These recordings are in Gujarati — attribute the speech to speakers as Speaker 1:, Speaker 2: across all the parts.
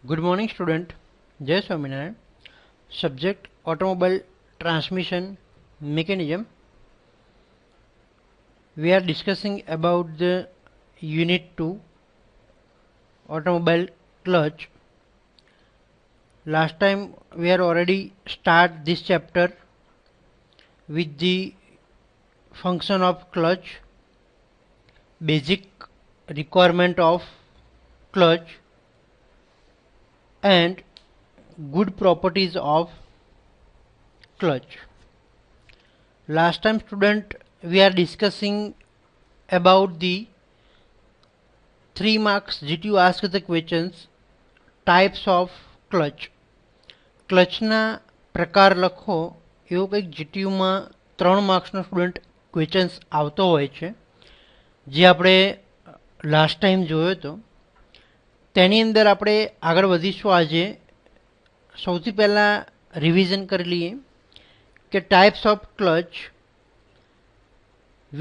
Speaker 1: Good morning, student. Jai Swaminarayan. Subject automobile transmission mechanism. We are discussing about the unit 2 automobile clutch. Last time we are already start this chapter with the function of clutch, basic requirement of clutch and good properties of clutch. Last time, student, we are discussing about the 3 marks GTU asked the questions types of clutch. ક્લચના પ્રકાર લખો એવો કંઈક જીટીયુમાં 3 માર્ક્સનો સ્ટુડન્ટ ક્વેશ્ચન્સ આવતો હોય છે, જે આપણે લાસ્ટ ટાઈમ જોયો હતો. તેની અંદર આપણે આગળ વધીશું. આજે સૌથી પહેલાં રિવિઝન કરી લઈએ કે types of clutch,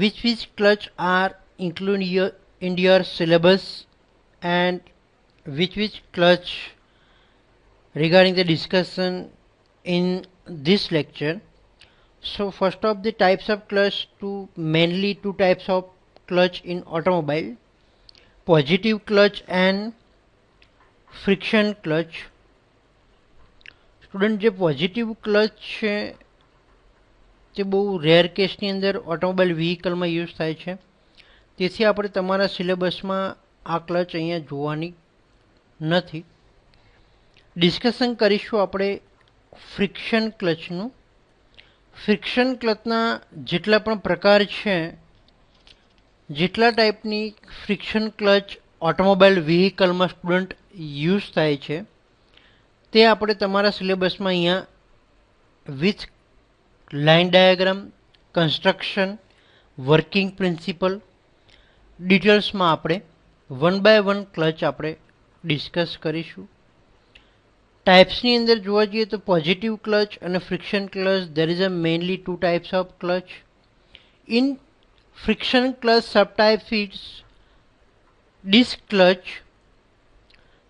Speaker 1: which clutch are included in your syllabus and which clutch regarding the discussion in this lecture. So first of the types of clutch, mainly two types of clutch in automobile: positive clutch and friction clutch. Student, જે પોઝિટિવ ક્લચ છે તે બહુ રેર કેસની અંદર ઓટોમોબાઈલ વ્હીકલમાં યુઝ થાય છે, તેથી આપણે તમારા સિલેબસમાં આ ક્લચ અહીંયા જોવાની નથી. ડિસ્કશન કરીશું આપણે ફ્રિક્શન ક્લચનું. ફ્રિક્શન ક્લચના જેટલા પણ પ્રકાર છે, જેટલા ટાઈપની ફ્રિક્શન ક્લચ ઓટોમોબાઈલ વ્હીકલમાં સ્ટુડન્ટ યુઝ થાય છે, તે આપણે તમારા સિલેબસમાં અહીંયા with line diagram, construction, working principle ડિટેલ્સમાં આપણે 1 by 1 ક્લચ આપણે ડિસ્કસ કરીશું. ટાઈપ્સની અંદર જોવા જઈએ તો પોઝિટિવ ક્લચ અને friction clutch, there is a mainly two types of clutch. In friction clutch subtype is disc clutch,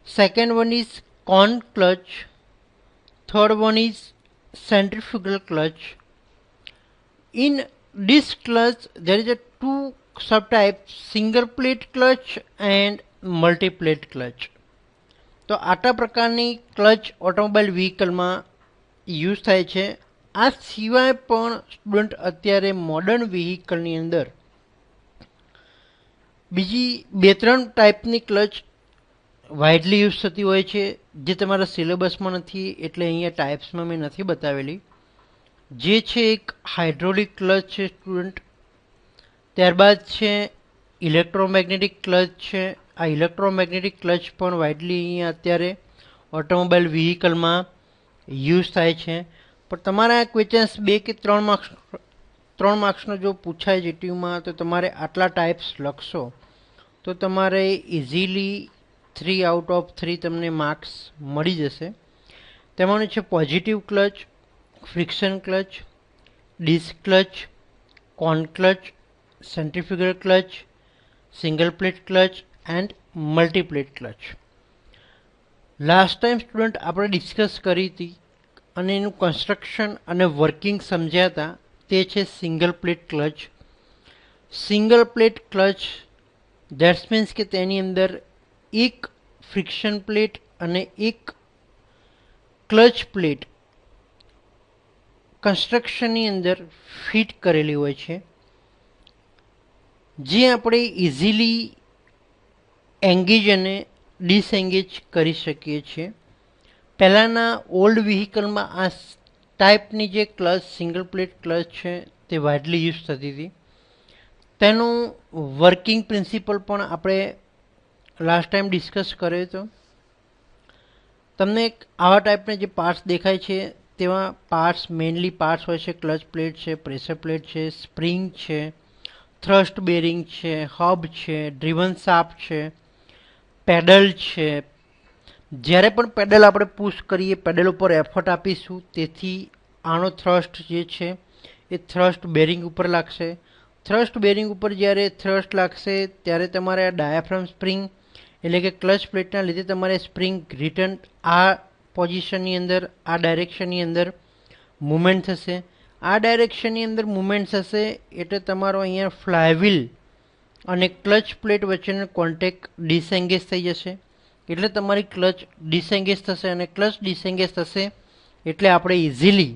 Speaker 1: second one is cone clutch, third one is centrifugal clutch. In disc clutch there is a two subtypes, single plate clutch and multi plate clutch. તો આટલા પ્રકારની ક્લચ ઓટોમોબાઈલ વ્હીકલમાં યુઝ થાય છે. આ સિવાય પણ સ્ટુડન્ટ અત્યારે મોડર્ન વ્હીકલની અંદર બીજી 2-3 ટાઈપની ક્લચ વાઇડલી યુઝ થતી હોય છે, જે તમારા સિલેબસમાં નથી, એટલે અહીંયા ટાઈપ્સમાં મેં નથી બતાવેલી. જે છે એક હાઇડ્રોલિક ક્લચ છે સ્ટુડન્ટ, ત્યારબાદ છે ઇલેક્ટ્રોમેગ્નેટિક ક્લચ છે. આ ઇલેક્ટ્રોમેગ્નેટિક ક્લચ પણ વાઇડલી અહીંયા અત્યારે ઓટોમોબાઈલ વ્હીકલમાં યુઝ થાય છે. પણ તમારા ક્વેશ્ચન્સ 2 કે 3 માર્ક્સનો જો પૂછાય જીટીયુમાં, તો તમારે આટલા ટાઈપ્સ લખશો તો તમારે ઇઝીલી 3 out of 3 તમને માર્ક્સ મળી જશે. તેમાંનું છે positive clutch, friction clutch, disc clutch, cone clutch, centrifugal clutch, single plate clutch and multiplate clutch. Last time student આપણે ડિસ્કસ કરી હતી અને એનું કન્સ્ટ્રક્શન અને વર્કિંગ સમજ્યા હતા. તે છે single plate clutch. Single plate clutch that's means કે તેની અંદર એક ફ્રિક્શન પ્લેટ અને એક ક્લચ પ્લેટ કન્સ્ટ્રક્શનની અંદર ફિટ કરેલી હોય છે, જે આપણે ઇઝીલી એંગેજ અને ડિસએંગેજ કરી શકીએ છીએ. પહેલાંના ઓલ્ડ વ્હીકલમાં આ ટાઈપની જે ક્લચ, સિંગલ પ્લેટ ક્લચ છે, તે વાઇડલી યુઝ થતી હતી. તેનું વર્કિંગ પ્રિન્સિપલ પણ આપણે લાસ્ટ ટાઈમ ડિસ્કસ કર્યો હતો. તમને આવા ટાઈપના જે પાર્ટ્સ દેખાય છે, તેમાં પાર્ટ્સ મેઇનલી પાર્ટ્સ હોય છે ક્લચ પ્લેટ છે, પ્રેશર પ્લેટ છે, સ્પ્રિંગ છે, થ્રસ્ટ બેરિંગ છે, હબ છે, ડ્રીવન શાફ્ટ છે, પેડલ છે. જ્યારે પણ પેડલ આપણે પુશ કરીએ, પેડલ ઉપર એફર્ટ આપીશું, તેથી આનો થ્રસ્ટ જે છે એ થ્રસ્ટ બેરિંગ ઉપર લાગશે. થ્રસ્ટ બેરિંગ ઉપર જ્યારે થ્રસ્ટ લાગશે ત્યારે તમારે આ ડાયાફ્રામ સ્પ્રિંગ એટલે કે ક્લચ પ્લેટના લીધે તમારે સ્પ્રિંગ રિટર્ન આ પોઝિશનની અંદર, આ ડાયરેક્શનની અંદર મૂવમેન્ટ થશે. આ ડાયરેક્શનની અંદર મૂવમેન્ટ થશે એટલે તમારો અહીંયા ફ્લાયવ્હીલ અને ક્લચ પ્લેટ વચ્ચેનો કોન્ટેક્ટ ડિસએંગેજ થઈ જશે. એટલે તમારી ક્લચ ડિસએંગેજ થશે, અને ક્લચ ડિસએંગેજ થશે એટલે આપણે ઇઝીલી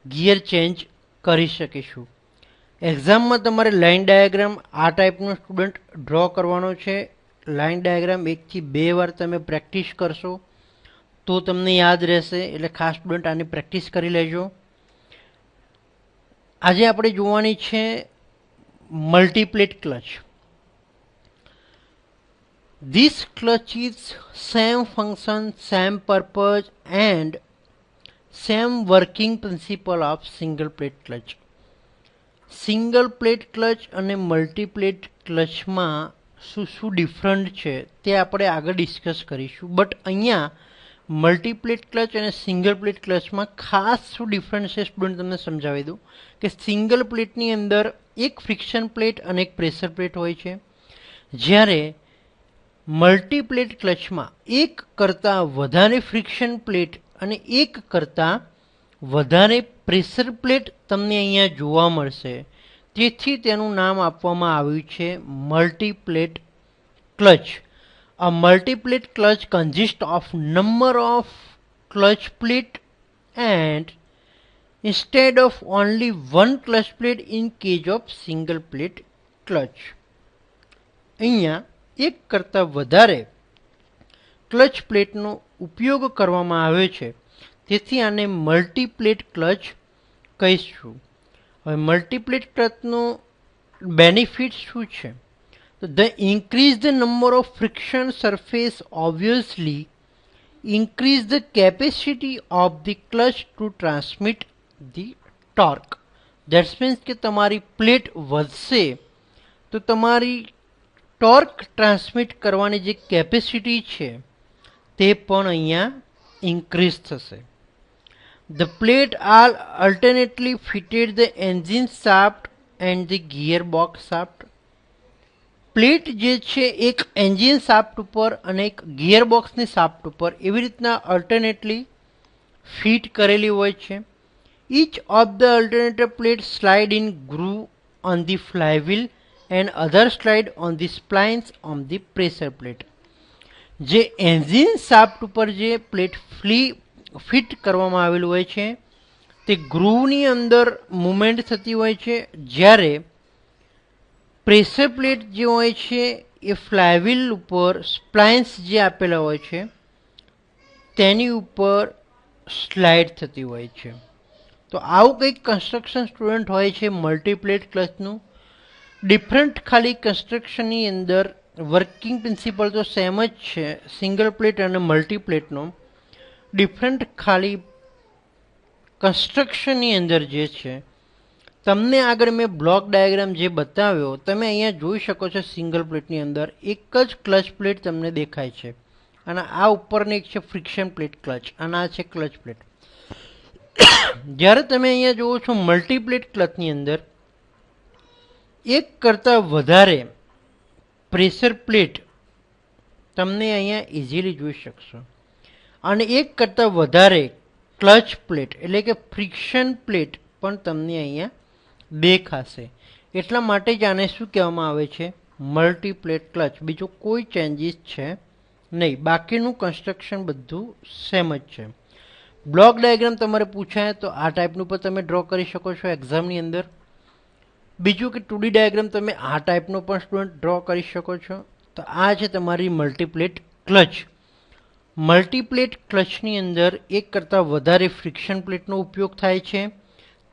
Speaker 1: ગિયર ચેન્જ કરી શકીશું. એક્ઝામમાં તમારે લાઇન ડાયાગ્રામ આ ટાઈપનો સ્ટુડન્ટ ડ્રો કરવાનો છે. લાઇન ડાયાગ્રામ 1 થી 2 વાર તમે પ્રેક્ટિસ કરશો તો તમને યાદ રહેશે. એટલે ખાસ સ્ટુડન્ટ આની પ્રેક્ટિસ કરી લેજો. આજે આપણે જોવાની છે multiplate clutch. This clutch is same function, same purpose and same working principle of single plate clutch. Single plate clutch અને મલ્ટીપ્લેટ ક્લચમાં શું ડિફરન્ટ છે તે આપણે આગળ ડિસ્કસ કરીશું. બટ અહીંયા મલ્ટીપ્લેટ ક્લચ અને સિંગલ પ્લેટ ક્લચમાં ખાસ શું ડિફરન્સ છે સ્ટુડન્ટ તમને સમજાવી દઉં કે સિંગલ પ્લેટની અંદર એક ફ્રિક્શન પ્લેટ અને એક પ્રેશર પ્લેટ હોય છે, જ્યારે મલ્ટીપ્લેટ ક્લચમાં એક કરતાં વધારે ફ્રિક્શન પ્લેટ અને એક કરતાં વધારે પ્રેશર પ્લેટ તમને અહીંયા જોવા મળશે. તેથી તેનું નામ આપવામાં આવ્યું છે multiplate clutch. A multi-plate clutch consists of number of clutch plate and instead of only one clutch plate in case of single plate clutch. અહીંયા એક કરતાં વધારે ક્લચ પ્લેટનો ઉપયોગ કરવામાં આવે છે, તેથી આને મલ્ટીપ્લેટ ક્લચ કહીશું. હવે મલ્ટીપ્લેટ ક્લચનો બેનિફિટ શું છે? The increase the number of friction surface obviously increase the capacity of the clutch to transmit the torque. That means કે તમારી પ્લેટ વધશે તો તમારી ટોર્ક ટ્રાન્સમિટ કરવાની જે કેપેસિટી છે તે પણ અહીંયા ઇન્ક્રીઝ થશે. The plate are alternately fitted the engine shaft and the gearbox shaft. Plate જે છે એક એન્જિન શાફ્ટ ઉપર અને એક ગિયરબોક્સની શાફ્ટ ઉપર એવી રીતના અલ્ટરનેટલી ફિટ કરેલી હોય છે. Each of the alternator plate slide in groove on the flywheel and other slide on the splines on the pressure plate. જે એન્જિન શાફ્ટ ઉપર જે પ્લેટ ફિટ કરવામાં આવેલું હોય છે તે ગ્રુવની અંદર મૂવમેન્ટ થતી હોય છે, જ્યારે પ્રેશર પ્લેટ જે હોય છે એ ફ્લાયવ્હીલ ઉપર સ્પ્લાઇન્સ જે આપેલા હોય છે તેની ઉપર સ્લાઇડ થતી હોય છે. તો આવું કંઈક કન્સ્ટ્રક્શન સ્ટુડન્ટ હોય છે મલ્ટીપ્લેટ ક્લચનું. ડિફરન્ટ ખાલી કન્સ્ટ્રક્શનની અંદર વર્કિંગ પ્રિન્સિપલ તો સેમ જ છે સિંગલ પ્લેટ અને મલ્ટીપ્લેટનો. ડિફરન્ટ ખાલી કન્સ્ટ્રક્શનની અંદર જે છે તમને આગળ મેં બ્લોક ડાયાગ્રામ જે બતાવ્યો તમે અહીંયા જોઈ શકો છો. સિંગલ પ્લેટની અંદર એક જ ક્લચ પ્લેટ તમને દેખાય છે, અને આ ઉપરની એક છે ફ્રિક્શન પ્લેટ ક્લચ, અને આ છે ક્લચ પ્લેટ. જ્યારે તમે અહીંયા જુઓ છો મલ્ટીપ્લેટ ક્લચની અંદર એક કરતાં વધારે પ્રેશર પ્લેટ તમને અહીંયા ઇઝીલી જોઈ શકશો, અને એક કરતાં વધારે ક્લચ પ્લેટ એટલે કે ફ્રિક્શન પ્લેટ પણ તમને અહીંયા દેખાશે. એટલા માટે જ આને શું કહેવામાં આવે છે? Multiplate clutch. બીજો કોઈ ચેન્જીસ છે નહીં, બાકીનું કન્સ્ટ્રક્શન બધું સેમ જ છે. બ્લોક ડાયાગ્રામ તમારે પૂછાય તો આ ટાઈપનું પણ તમે ડ્રો કરી શકો છો એક્ઝામની અંદર. બીજું કે 2D ડાયાગ્રામ તમે આ ટાઈપનો પણ સ્ટુડન્ટ ડ્રો કરી શકો છો. તો આ છે તમારી મલ્ટીપ્લેટ ક્લચ. મલ્ટીપ્લેટ ક્લચની અંદર એક કરતાં વધારે ફ્રિક્શન પ્લેટનો ઉપયોગ થાય છે,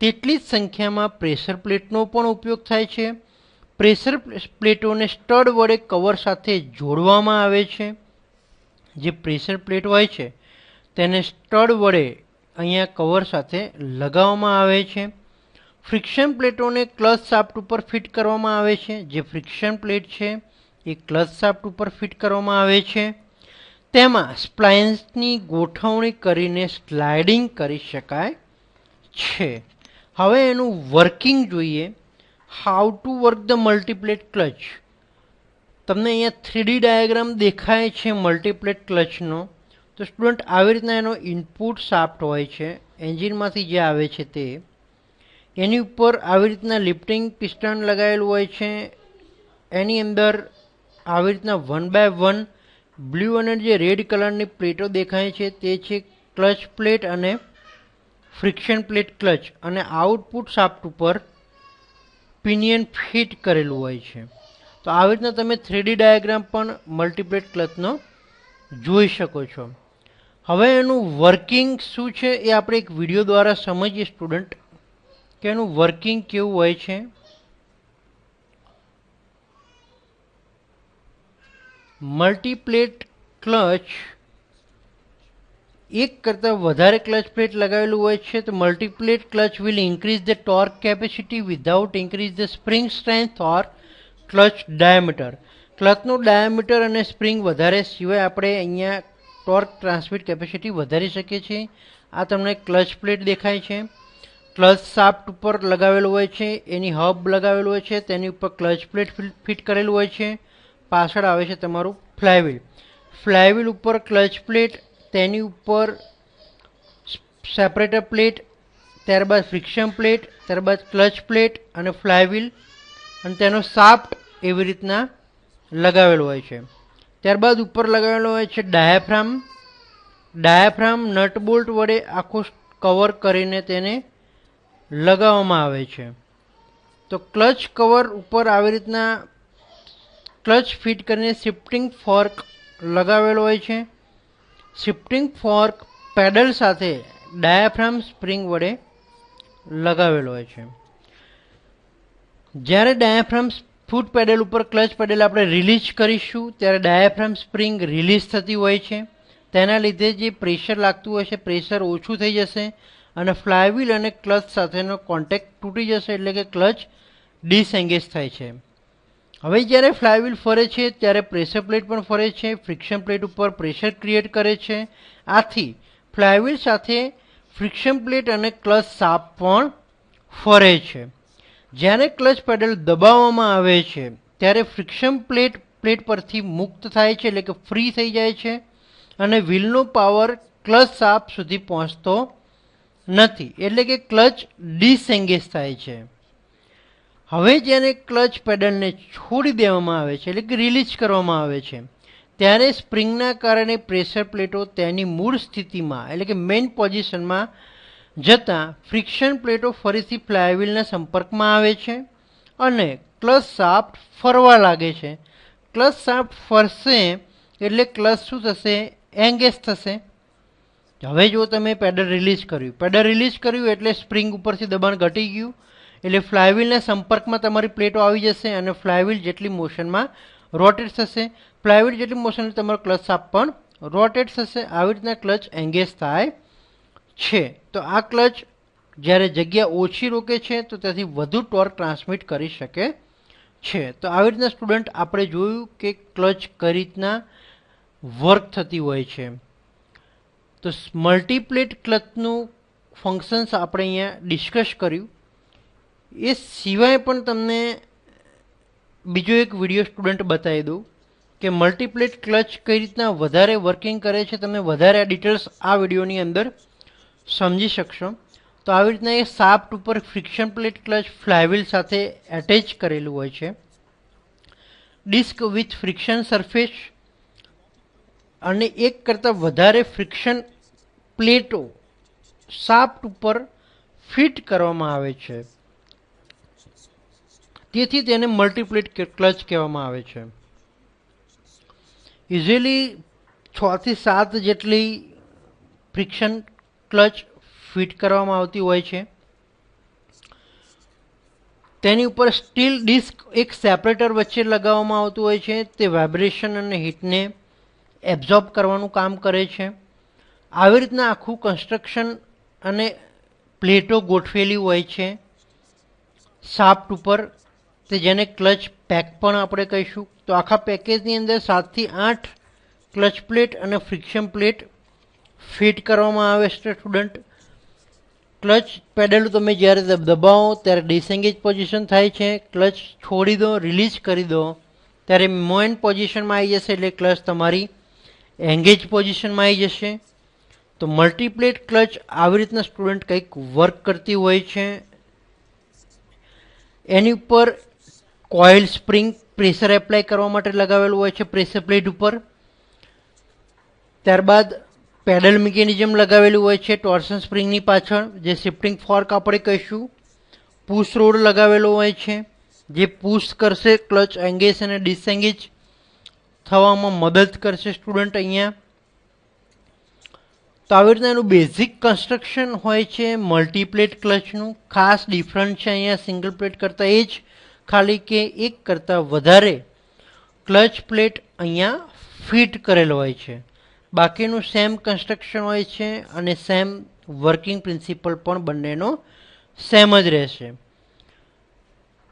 Speaker 1: તેટલી જ સંખ્યામાં પ્રેશર પ્લેટનો પણ ઉપયોગ થાય છે. પ્રેશર પ્લેટોને સ્ટડ વડે કવર સાથે જોડવામાં આવે છે. જે પ્રેશર પ્લેટ હોય છે તેને સ્ટડ વડે અહીંયા કવર સાથે લગાવવામાં આવે છે. ફ્રિક્શન પ્લેટોને ક્લચ શાફ્ટ ઉપર ફિટ કરવામાં આવે છે. જે ફ્રિક્શન પ્લેટ છે એ ક્લચ શાફ્ટ ઉપર ફિટ કરવામાં આવે છે. તેમાં સ્પ્લાઇન્સની ગોઠવણી કરીને સ્લાઇડિંગ કરી શકાય છે. હવે એનું વર્કિંગ જોઈએ. How to work the multiplate clutch. તમને અહીંયા 3D ડાયાગ્રામ દેખાય છે મલ્ટીપ્લેટ ક્લચનો. તો સ્ટુડન્ટ આવી રીતના એનો ઇનપુટ શાફ્ટ હોય છે એન્જિનમાંથી જે આવે છે તે. એની ઉપર આવી રીતના લિફ્ટિંગ પિસ્ટન લગાવેલું હોય છે. એની અંદર આવી રીતના 1 બાય 1 બ્લુ અને જે રેડ કલરની પ્લેટો દેખાય છે તે છે ક્લચ પ્લેટ અને ફ્રિક્શન પ્લેટ ક્લચ. અને આઉટપુટ શાફ્ટ ઉપર પિનિયન ફિટ કરેલું હોય છે. તો આવી રીતના તમે 3D ડાયાગ્રામ પણ મલ્ટીપ્લેટ ક્લચનો જોઈ શકો છો. હવે એનું વર્કિંગ શું છે એ આપણે એક વિડીયો દ્વારા સમજીએ સ્ટુડન્ટ કે એનું વર્કિંગ કેવું હોય છે. મલ્ટીપ્લેટ ક્લચ એક કરતાં વધારે ક્લચ પ્લેટ લગાવેલું હોય છે. તો multiplate clutch will increase the torque capacity without increase the spring strength or clutch diameter. ક્લચનો ડાયામીટર અને સ્પ્રિંગ વધારે સિવાય આપણે અહીંયા ટોર્ક ટ્રાન્સમિટ કેપેસિટી વધારી શકીએ છીએ. આ તમને ક્લચ પ્લેટ દેખાય છે. ક્લચ શાફ્ટ ઉપર લગાવેલું હોય છે, એની હબ લગાવેલું હોય છે, તેની ઉપર ક્લચ પ્લેટ ફિટ કરેલું હોય છે. પાછળ આવે છે તમારું ફ્લાયવ્હીલ. ફ્લાયવ્હીલ ઉપર ક્લચ પ્લેટ, તેની ઉપર સેપરેટર પ્લેટ, ત્યારબાદ ફ્રિક્શન પ્લેટ, ત્યારબાદ ક્લચ પ્લેટ અને ફ્લાયવ્હીલ અને તેનો શાફ્ટ એવી રીતના લગાવેલો હોય છે. ત્યારબાદ ઉપર લગાવેલો હોય છે ડાયાફ્રામ. ડાયાફ્રામ નટ બોલ્ટ વડે આખું કવર કરીને તેને લગાવવામાં આવે છે. તો ક્લચ કવર ઉપર આવી રીતના ક્લચ ફિટ કરીને શિફ્ટિંગ ફોર્ક લગાવેલો હોય છે. શિફ્ટિંગ ફોર્ક પેડલ સાથે ડાયાફ્રામ સ્પ્રિંગ વડે લગાવેલો હોય છે. જ્યારે ડાયાફ્રામ ફૂટ પેડલ ઉપર ક્લચ પેડલ આપણે રિલીઝ કરીશું ત્યારે ડાયાફ્રામ સ્પ્રિંગ રિલીઝ થતી હોય છે. તેના લીધે જે પ્રેશર લાગતું હોય છે પ્રેશર ઓછું થઈ જશે અને ફ્લાયવ્હીલ અને ક્લચ સાથેનો કોન્ટેક્ટ તૂટી જશે, એટલે કે ક્લચ ડિસએંગેજ થાય છે. હવે જ્યારે ફ્લાયવ્હીલ ફરે છે ત્યારે પ્રેશર પ્લેટ પણ ફરે છે, ફ્રિક્શન પ્લેટ ઉપર પ્રેશર ક્રિએટ કરે છે. આથી ફ્લાયવ્હીલ સાથે ફ્રિક્શન પ્લેટ અને ક્લચ શાફ્ટ પણ ફરે છે. જ્યારે ક્લચ પેડલ દબાવવામાં આવે છે ત્યારે ફ્રિક્શન પ્લેટ પરથી મુક્ત થાય છે, એટલે કે ફ્રી થઈ જાય છે અને વ્હીલનો પાવર ક્લચ શાફ્ટ સુધી પહોંચતો નથી, એટલે કે ક્લચ ડિસએંગેજ થાય છે. હવે જ્યારે ક્લચ પેડલને છોડી દેવામાં આવે છે, એટલે કે રિલીઝ કરવામાં આવે છે, ત્યારે સ્પ્રિંગના કારણે પ્રેશર પ્લેટો તેની મૂળ સ્થિતિમાં એટલે કે મેઇન પોઝિશનમાં જતાં ફ્રિક્શન પ્લેટો ફરીથી ફ્લાયવ્હીલના સંપર્કમાં આવે છે અને ક્લચ શાફ્ટ ફરવા લાગે છે. ક્લચ શાફ્ટ ફરશે એટલે ક્લચ શું થશે? એંગેજ થશે. હવે જો તમે પેડલ રિલીઝ કર્યું એટલે સ્પ્રિંગ ઉપરથી દબાણ ઘટી ગયું, એટલે ફ્લાયવ્હીલના સંપર્કમાં તમારી પ્લેટો આવી જશે અને ફ્લાયવ્હીલ જેટલી મોશનમાં રોટેટ થશે. ફ્લાયવ્હીલ જેટલી મોશન તમારો ક્લચ શાફ્ટ પણ રોટેટ થશે. આવી રીતના ક્લચ એંગેજ થાય છે. તો આ ક્લચ જ્યારે જગ્યા ઓછી રોકે છે તો તેથી વધુ ટોર્ક ટ્રાન્સમિટ કરી શકે છે. તો આવી રીતના સ્ટુડન્ટ આપણે જોયું કે ક્લચ કઈ રીતના વર્ક થતી હોય છે. તો મલ્ટીપ્લેટ ક્લચનું ફંક્શન્સ આપણે અહીંયા ડિસ્કસ કર્યું. એ સિવાય પણ તમને બીજો એક વિડીયો સ્ટુડન્ટ બતાવી દઉં કે મલ્ટીપ્લેટ ક્લચ કઈ રીતના વધારે વર્કિંગ કરે છે. તમે વધારે ડિટેલ્સ આ વિડીયોની અંદર સમજી શકશો. તો આવી રીતના એ શાફ્ટ ઉપર ફ્રિક્શન પ્લેટ ક્લચ ફ્લાયવ્હીલ સાથે એટેચ કરેલું હોય છે. ડિસ્ક વિથ ફ્રિક્શન સરફેસ અને એક કરતાં વધારે ફ્રિક્શન પ્લેટો શાફ્ટ ઉપર ફિટ કરવામાં આવે છે. તેથી તેને મલ્ટીપ્લેટ ક્લચ કહેવામાં આવે છે. ઇઝીલી 6 થી 7 જેટલી ફ્રિક્શન ક્લચ ફિટ કરવામાં આવતી હોય છે. તેની ઉપર સ્ટીલ ડિસ્ક એક સેપરેટર વચ્ચે લગાવવામાં આવતું હોય છે. તે વાઇબ્રેશન અને હીટને એબ્ઝોર્બ કરવાનું કામ કરે છે. આવી રીતના આખું કન્સ્ટ્રક્શન અને પ્લેટો ગોઠવેલી હોય છે શાફ્ટ ઉપર, તે જેને ક્લચ પેક પણ આપણે કહીશું. તો આખા પેકેજની અંદર 7 થી 8 ક્લચ પ્લેટ અને ફ્રિક્શન પ્લેટ ફિટ કરવામાં આવે છે સ્ટુડન્ટ. ક્લચ પેડલ તમે જ્યારે દબાવો ત્યારે ડિસએંગેજ પોઝિશન થાય છે. ક્લચ છોડી દો, રિલીઝ કરી દો ત્યારે મોઇન પોઝિશનમાં આવી જશે એટલે ક્લચ તમારી એંગેજ પોઝિશનમાં આવી જશે. તો મલ્ટીપ્લેટ ક્લચ આવી રીતના સ્ટુડન્ટ કંઈક વર્ક કરતી હોય છે. એની ઉપર કોઇલ સ્પ્રિંગ પ્રેશર એપ્લાય કરવા માટે લગાવેલું હોય છે પ્રેશર પ્લેટ ઉપર. ત્યારબાદ પેડલ મિકેનિઝમ લગાવેલું હોય છે ટોર્સન સ્પ્રિંગની પાછળ, જે શિફ્ટિંગ ફોર્ક આપણે કહીશું. પુશ રોડ લગાવેલો હોય છે જે પુશ કરશે, ક્લચ એંગેજ અને ડિસએંગેજ થવામાં મદદ કરશે સ્ટુડન્ટ અહીંયા. તો આવી રીતના એનું બેઝિક કન્સ્ટ્રક્શન હોય છે મલ્ટીપ્લેટ ક્લચનું. ખાસ ડિફરન્ટ છે અહીંયા સિંગલ પ્લેટ કરતાં એ જ, ખાલી કે એક કરતાં વધારે ક્લચ પ્લેટ અહીંયા ફિટ કરેલો હોય છે. બાકીનું સેમ કન્સ્ટ્રક્શન હોય છે અને સેમ વર્કિંગ પ્રિન્સિપલ પણ બંનેનો સેમ જ રહેશે.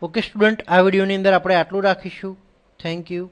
Speaker 1: ઓકે સ્ટુડન્ટ, આ વિડીયોની અંદર આપણે આટલું રાખીશું. Thank you.